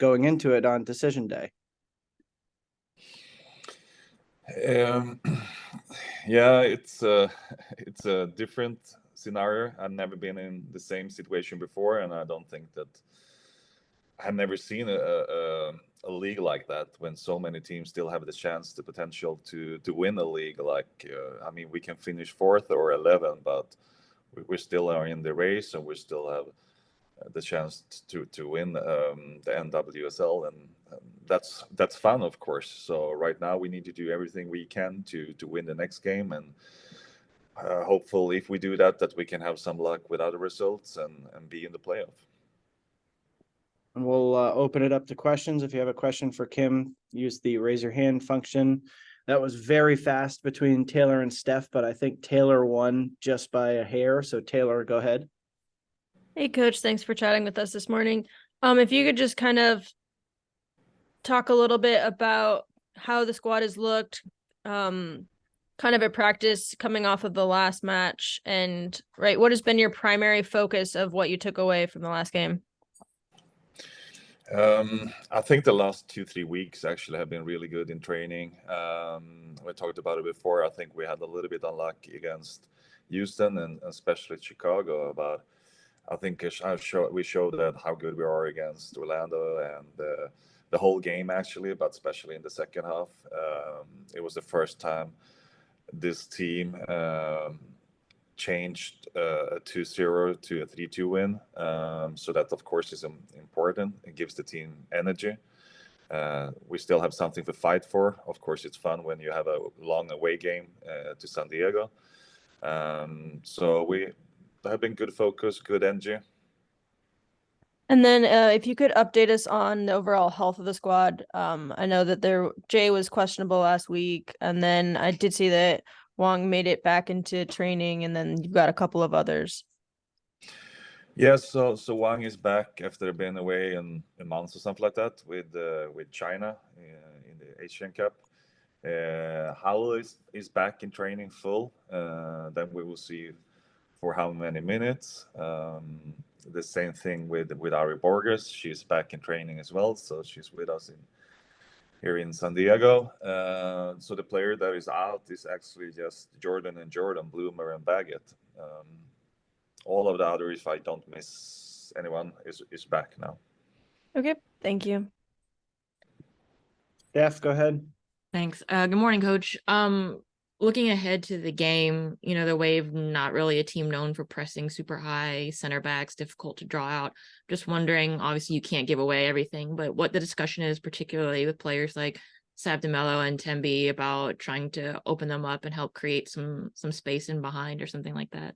going into it on decision day? Yeah, it's a different scenario. I've never been in the same situation before, and I don't think that I've never seen a league like that when so many teams still have the chance, the potential to win a league. Like, I mean, we can finish fourth or 11, but we still are in the race, and we still have the chance to win the NWSL, and that's fun, of course. So right now we need to do everything we can to win the next game, and hopefully, if we do that, we can have some luck with other results and be in the playoff. And we'll open it up to questions. If you have a question for Kim, use the raise your hand function. That was very fast between Taylor and Steph, but I think Taylor won just by a hair. So Taylor, go ahead. Hey, Coach. Thanks for chatting with us this morning. If you could just kind of talk a little bit about how the squad has looked, kind of at practice coming off of the last match, and what has been your primary focus of what you took away from the last game? I think the last 2-3 weeks actually have been really good in training. We talked about it before. I think we had a little bit of luck against Houston and especially Chicago, but I think we showed that how good we are against Orlando and the whole game actually, but especially in the second half. It was the first time this team changed a 2-0 to a 3-2 win. So that, of course, is important. It gives the team energy. We still have something to fight for. Of course, it's fun when you have a long away game to San Diego. So we have been good focus, good energy. And then if you could update us on the overall health of the squad. I know that Jay was questionable last week, and then I did see that Wang made it back into training, and then you've got a couple of others. Yes, so Wang is back after being away in a month or something like that with China in the Asian Cup. Howell is back in training full. Then we will see for how many minutes. The same thing with Ari Borges. She's back in training as well, so she's with us here in San Diego. So the player that is out is actually just Jordan and Jordan, Bloomer and Baggett. All of the others, if I don't miss anyone, is back now. Okay, thank you. Steph, go ahead. Thanks. Good morning, Coach. Looking ahead to the game, the Wave, not really a team known for pressing super high, center backs, difficult to draw out. Just wondering, obviously you can't give away everything, but what the discussion is, particularly with players like Sab DeMello and Tembi, about trying to open them up and help create some space in behind or something like that.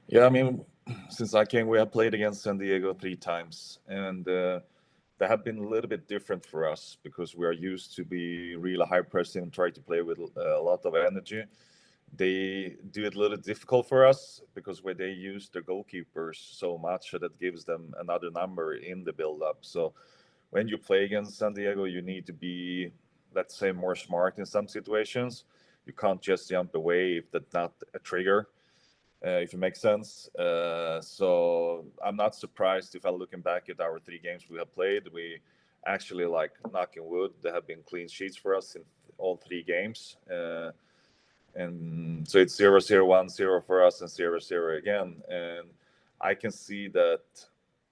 Yeah, I mean, since I came, we have played against San Diego 3 times, and they have been a little bit different for us because we are used to be really high pressing and try to play with a lot of energy. They do it a little difficult for us because where they use their goalkeepers so much that gives them another number in the build-up. So when you play against San Diego, you need to be, let's say, more smart in some situations. You can't just jump away if that's not a trigger. If it makes sense. So I'm not surprised if I'm looking back at our 3 games we have played. We actually, like, knocking wood, there have been clean sheets for us in all 3 games. And so it's 0-0, 1-0 for us and 0-0 again. And I can see that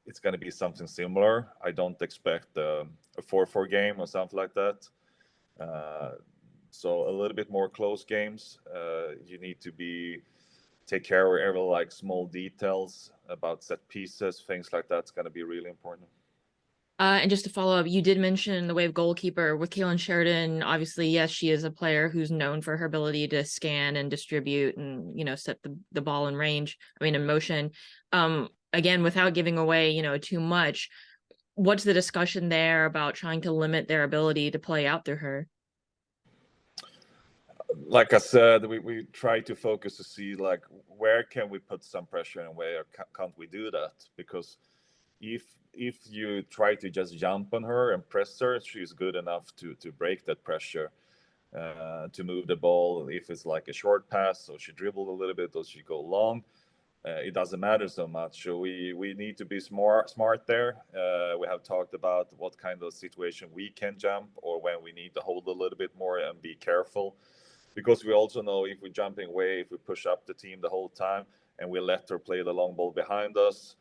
it's going to be something similar. I don't expect a 4-4 game or something like that. So a little bit more close games. You need to take care of every like small details about set pieces, things like that's going to be really important. And just to follow up, you did mention the Wave goalkeeper with Kaylin Sheridan. Obviously, yes, she is a player who's known for her ability to scan and distribute and, set the ball in range, in motion. Again, without giving away, too much, what's the discussion there about trying to limit their ability to play out through her? Like I said, we try to focus to see like where can we put some pressure and where can't we do that, because if you try to just jump on her and press her, she's good enough to break that pressure, to move the ball if it's like a short pass, or she dribbled a little bit or she go long. it doesn't matter so much. So we need to be smart there. We have talked about what kind of situation we can jump, or when we need to hold a little bit more and be careful, because we also know if we're jumping away, if we push up the team the whole time and we let her play the long ball behind us,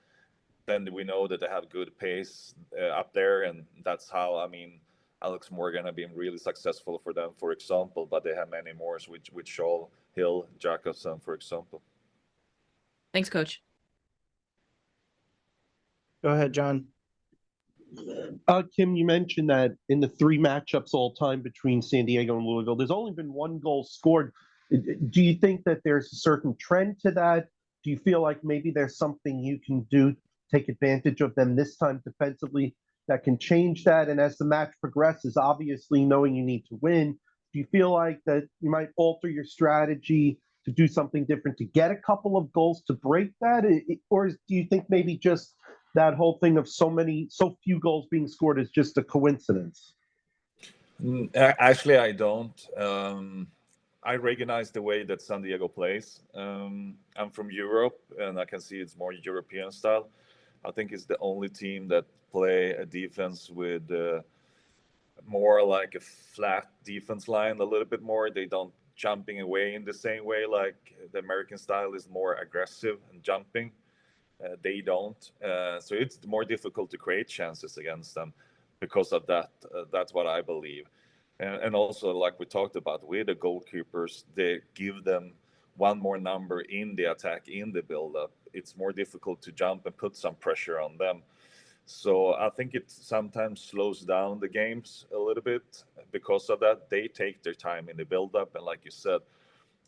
then we know that they have good pace up there, and that's how, I mean, Alex Morgan have been really successful for them, for example, but they have many more with Shaw, Hill, Jacobson, for example. Thanks, Coach. Go ahead, John. Kim, you mentioned that in the 3 matchups all time between San Diego and Louisville, there's only been 1 goal scored. Do you think that there's a certain trend to that? Do you feel like maybe there's something you can do to take advantage of them this time defensively that can change that? And as the match progresses, obviously knowing you need to win, do you feel like that you might alter your strategy to do something different to get a couple of goals to break that? Or do you think maybe just that whole thing of so few goals being scored is just a coincidence? Actually, I don't. I recognize the way that San Diego plays. I'm from Europe, and I can see it's more European style. I think it's the only team that play a defense with more like a flat defense line, a little bit more. They don't jumping away in the same way like the American style is more aggressive and jumping. They don't. So it's more difficult to create chances against them because of that. That's what I believe. And also, like we talked about with the goalkeepers, they give them one more number in the attack, in the build-up. It's more difficult to jump and put some pressure on them. So I think it sometimes slows down the games a little bit because of that. They take their time in the build-up. And like you said,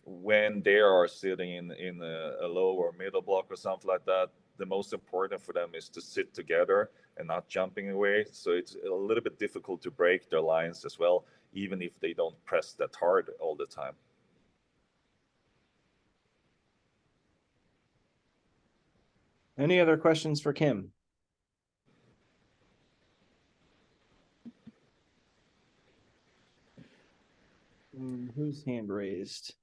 when they are sitting in a low or middle block or something like that, the most important for them is to sit together and not jumping away. So it's a little bit difficult to break their lines as well, even if they don't press that hard all the time. Any other questions for Kim? Whose hand raised?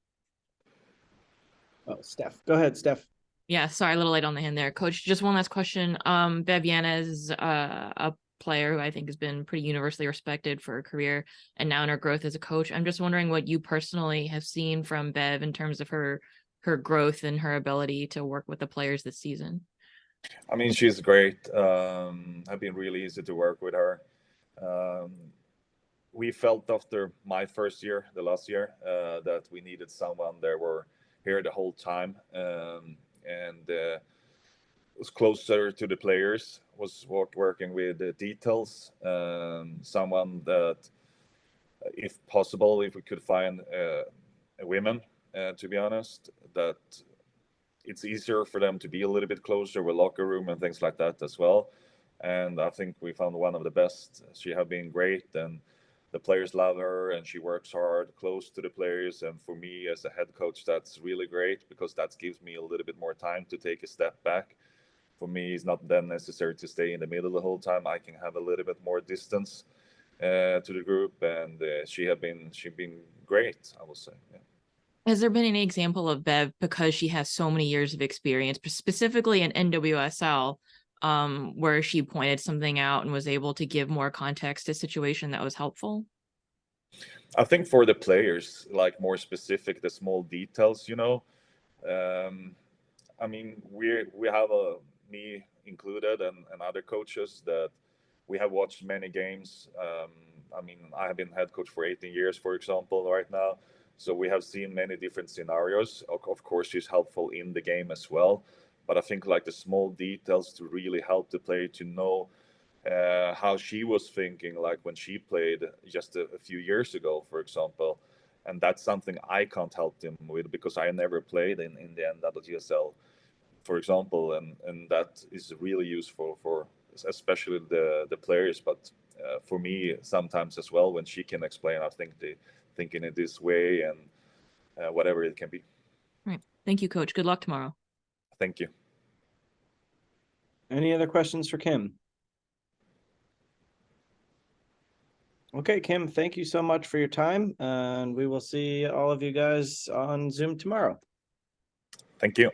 Oh, Steph. Go ahead, Steph. Yeah, sorry, a little late on the hand there. Coach, just one last question. Bev Yanez is a player who I think has been pretty universally respected for her career and now in her growth as a coach. I'm just wondering what you personally have seen from Bev in terms of her growth and her ability to work with the players this season. I mean, she's great. I've been really easy to work with her. We felt after my first year, the last year, that we needed someone that were here the whole time. And was closer to the players, was working with the details, someone that, if possible, if we could find a women, to be honest, that it's easier for them to be a little bit closer with locker room and things like that as well. And I think we found one of the best. She has been great, and the players love her, and she works hard, close to the players. And for me as a head coach, that's really great because that gives me a little bit more time to take a step back. For me, it's not then necessary to stay in the middle the whole time. I can have a little bit more distance to the group, and she's been great, I would say. Yeah. Has there been any example of Bev, because she has so many years of experience, specifically in NWSL, where she pointed something out and was able to give more context to a situation that was helpful? I think for the players, like more specific, the small details, I mean, we have me included and other coaches that we have watched many games. I mean, I have been head coach for 18 years, for example, right now. So we have seen many different scenarios. Of course, she's helpful in the game as well. But I think like the small details to really help the player to know how she was thinking, like when she played just a few years ago, for example. And that's something I can't help them with because I never played in the NWSL, for example. And that is really useful for especially the players. But for me, sometimes as well, when she can explain, I think they thinking it this way and whatever it can be. Right. Thank you, Coach. Good luck tomorrow. Thank you. Any other questions for Kim? Okay, Kim, thank you so much for your time, and we will see all of you guys on Zoom tomorrow. Thank you.